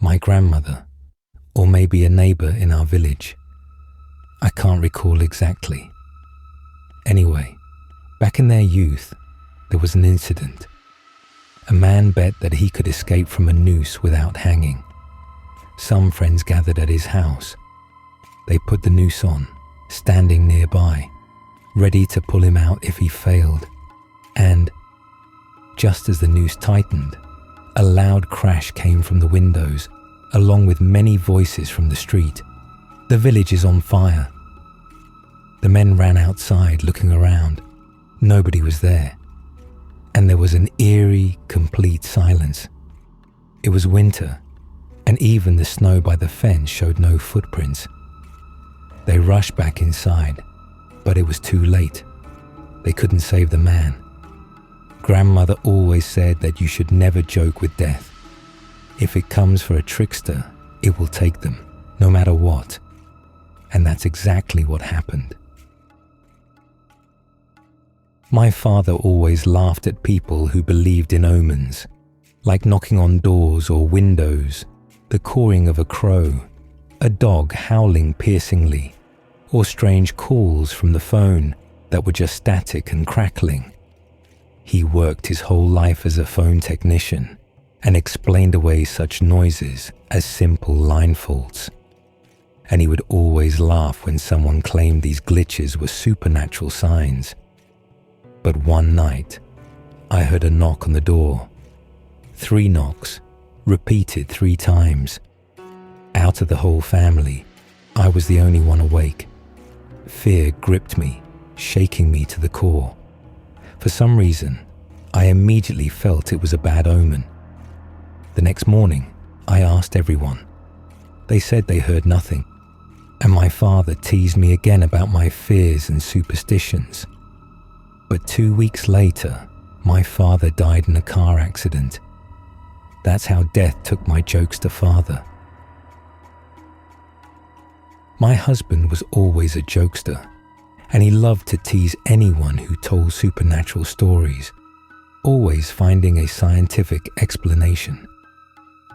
my grandmother, or maybe a neighbor in our village. I can't recall exactly. Anyway, back in their youth, there was an incident. A man bet that he could escape from a noose without hanging. Some friends gathered at his house. They put the noose on, standing nearby, ready to pull him out if he failed. And, just as the noose tightened, a loud crash came from the windows, along with many voices from the street. The village is on fire. The men ran outside looking around. Nobody was there. And there was an eerie, complete silence. It was winter, and even the snow by the fence showed no footprints. They rushed back inside, but it was too late. They couldn't save the man. Grandmother always said that you should never joke with death. If it comes for a trickster, it will take them, no matter what. And that's exactly what happened. My father always laughed at people who believed in omens, like knocking on doors or windows, the cawing of a crow, a dog howling piercingly, or strange calls from the phone that were just static and crackling. He worked his whole life as a phone technician and explained away such noises as simple line faults. And he would always laugh when someone claimed these glitches were supernatural signs. But one night, I heard a knock on the door. 3 knocks, repeated 3 times. Out of the whole family, I was the only one awake. Fear gripped me, shaking me to the core. For some reason, I immediately felt it was a bad omen. The next morning, I asked everyone. They said they heard nothing, and my father teased me again about my fears and superstitions. But 2 weeks later, my father died in a car accident. That's how death took my jokester father. My husband was always a jokester, and he loved to tease anyone who told supernatural stories, always finding a scientific explanation.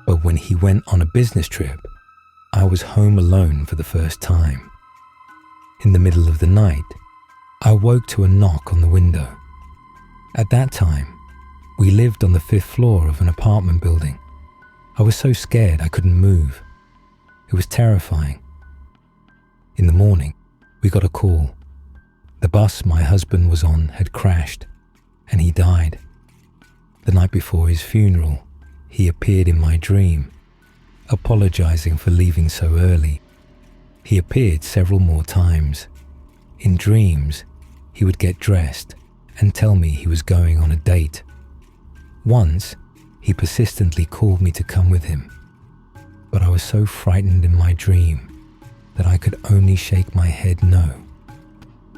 But when he went on a business trip, I was home alone for the first time. In the middle of the night, I woke to a knock on the window. At that time, we lived on the 5th floor of an apartment building. I was so scared I couldn't move. It was terrifying. In the morning, we got a call. The bus my husband was on had crashed, and he died. The night before his funeral, he appeared in my dream, apologizing for leaving so early. He appeared several more times. In dreams, he would get dressed and tell me he was going on a date. Once, he persistently called me to come with him, but I was so frightened in my dream that I could only shake my head no.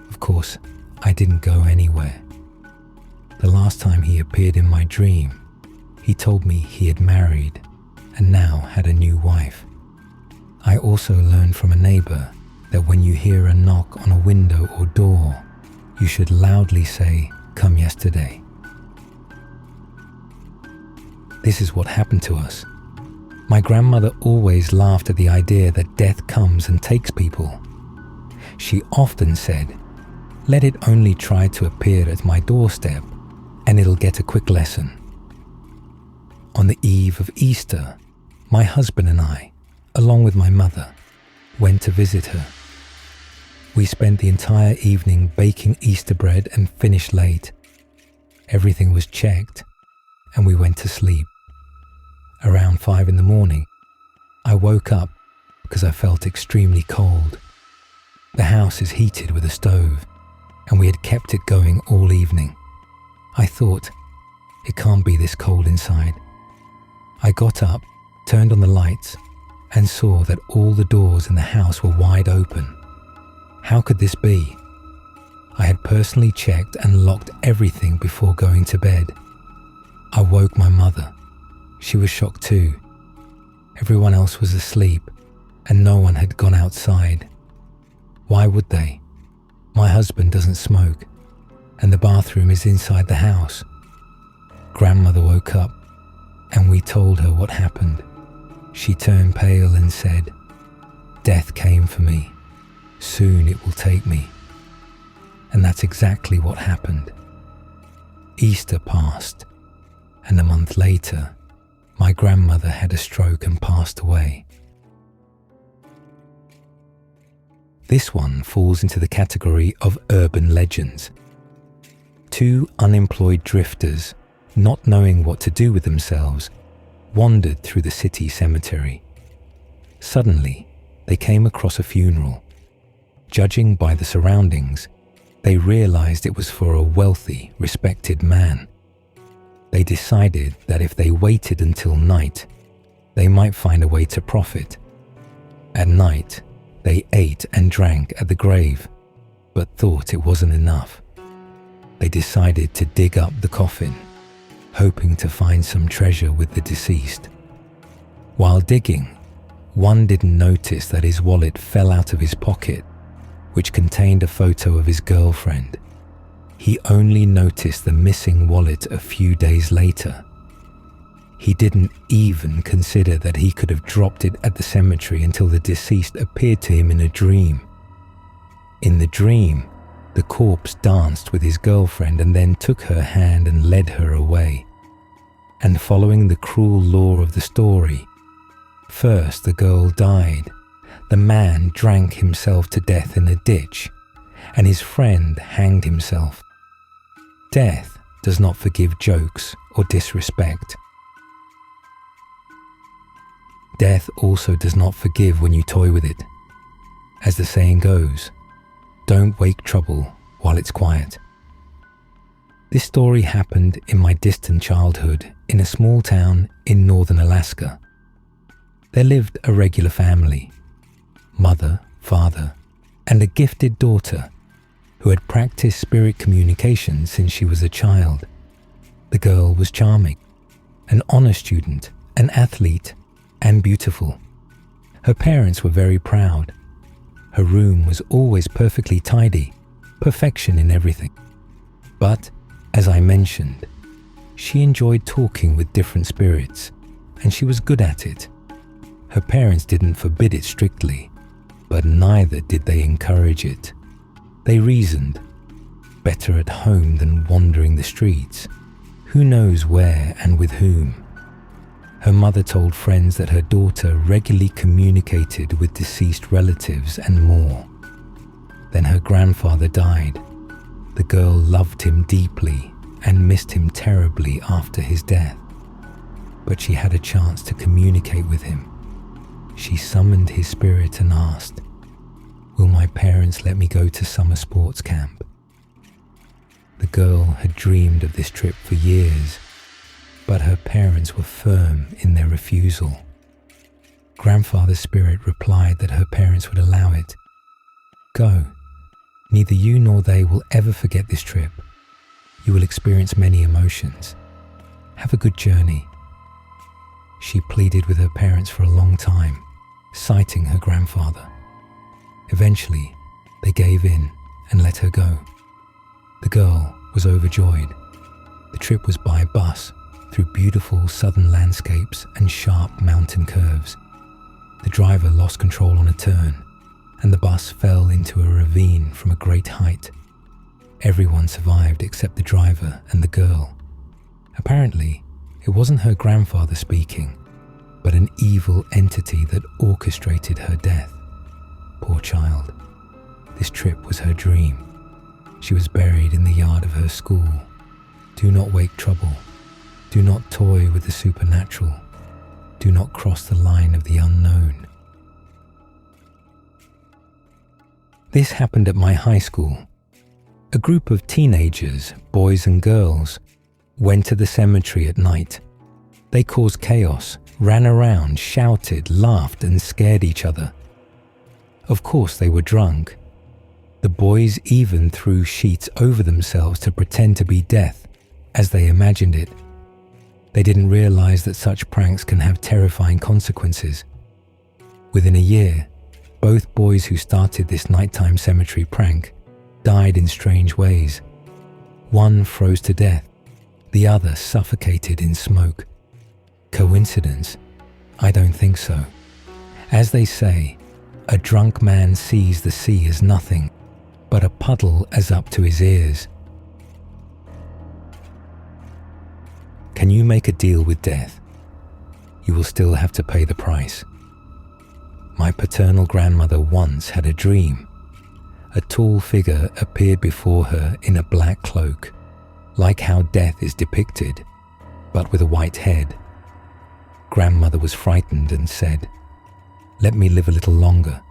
Of course, I didn't go anywhere. The last time he appeared in my dream, he told me he had married and now had a new wife. I also learned from a neighbor that when you hear a knock on a window or door, you should loudly say, "Come yesterday." This is what happened to us. My grandmother always laughed at the idea that death comes and takes people. She often said, "Let it only try to appear at my doorstep, and it'll get a quick lesson." On the eve of Easter, my husband and I, along with my mother, went to visit her. We spent the entire evening baking Easter bread and finished late. Everything was checked, and we went to sleep. Around 5 in the morning, I woke up because I felt extremely cold. The house is heated with a stove, and we had kept it going all evening. I thought, it can't be this cold inside. I got up, turned on the lights, and saw that all the doors in the house were wide open. How could this be? I had personally checked and locked everything before going to bed. I woke my mother. She was shocked too. Everyone else was asleep, and no one had gone outside. Why would they? My husband doesn't smoke, and the bathroom is inside the house. Grandmother woke up, and we told her what happened. She turned pale and said, "Death came for me. Soon it will take me." And that's exactly what happened. Easter passed, and a month later, my grandmother had a stroke and passed away. This one falls into the category of urban legends. Two unemployed drifters, not knowing what to do with themselves, wandered through the city cemetery. Suddenly, they came across a funeral. Judging by the surroundings, they realized it was for a wealthy, respected man. They decided that if they waited until night, they might find a way to profit. At night, they ate and drank at the grave, but thought it wasn't enough. They decided to dig up the coffin, hoping to find some treasure with the deceased. While digging, one didn't notice that his wallet fell out of his pocket, which contained a photo of his girlfriend. He only noticed the missing wallet a few days later. He didn't even consider that he could have dropped it at the cemetery until the deceased appeared to him in a dream. In the dream, the corpse danced with his girlfriend and then took her hand and led her away. And following the cruel law of the story, first the girl died, the man drank himself to death in a ditch, and his friend hanged himself. Death does not forgive jokes or disrespect. Death also does not forgive when you toy with it. As the saying goes, don't wake trouble while it's quiet. This story happened in my distant childhood in a small town in northern Alaska. There lived a regular family, mother, father, and a gifted daughter who had practiced spirit communication since she was a child. The girl was charming, an honor student, an athlete, and beautiful. Her parents were very proud. Her room was always perfectly tidy, perfection in everything. But, as I mentioned, she enjoyed talking with different spirits, and she was good at it. Her parents didn't forbid it strictly, but neither did they encourage it. They reasoned, better at home than wandering the streets. Who knows where and with whom? Her mother told friends that her daughter regularly communicated with deceased relatives and more. Then her grandfather died. The girl loved him deeply and missed him terribly after his death. But she had a chance to communicate with him. She summoned his spirit and asked, "Will my parents let me go to summer sports camp?" The girl had dreamed of this trip for years, but her parents were firm in their refusal. Grandfather's spirit replied that her parents would allow it. "Go. Neither you nor they will ever forget this trip. You will experience many emotions. Have a good journey." She pleaded with her parents for a long time, citing her grandfather. Eventually, they gave in and let her go. The girl was overjoyed. The trip was by bus, through beautiful southern landscapes and sharp mountain curves. The driver lost control on a turn, and the bus fell into a ravine from a great height. Everyone survived except the driver and the girl. Apparently, it wasn't her grandfather speaking, but an evil entity that orchestrated her death. Poor child. This trip was her dream. She was buried in the yard of her school. Do not wake trouble. Do not toy with the supernatural. Do not cross the line of the unknown. This happened at my high school. A group of teenagers, boys and girls, went to the cemetery at night. They caused chaos, ran around, shouted, laughed, and scared each other. Of course, they were drunk. The boys even threw sheets over themselves to pretend to be death, as they imagined it. They didn't realize that such pranks can have terrifying consequences. Within a year, both boys who started this nighttime cemetery prank died in strange ways. One froze to death, the other suffocated in smoke. Coincidence? I don't think so. As they say, a drunk man sees the sea as nothing, but a puddle as up to his ears. Can you make a deal with death? You will still have to pay the price. My paternal grandmother once had a dream. A tall figure appeared before her in a black cloak, like how death is depicted, but with a white head. Grandmother was frightened and said, "Let me live a little longer."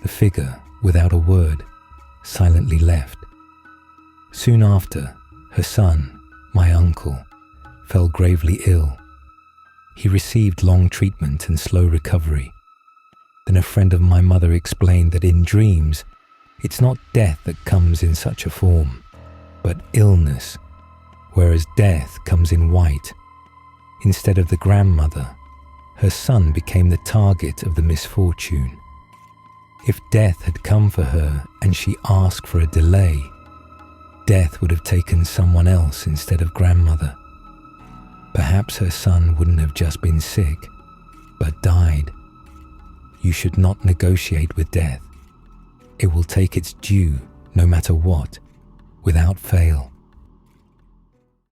The figure, without a word, silently left. Soon after, her son, my uncle, fell gravely ill. He received long treatment and slow recovery. Then a friend of my mother explained that in dreams, it's not death that comes in such a form, but illness, whereas death comes in white. Instead of the grandmother, her son became the target of the misfortune. If death had come for her and she asked for a delay, death would have taken someone else instead of grandmother. Perhaps her son wouldn't have just been sick, but died. You should not negotiate with death. It will take its due, no matter what, without fail.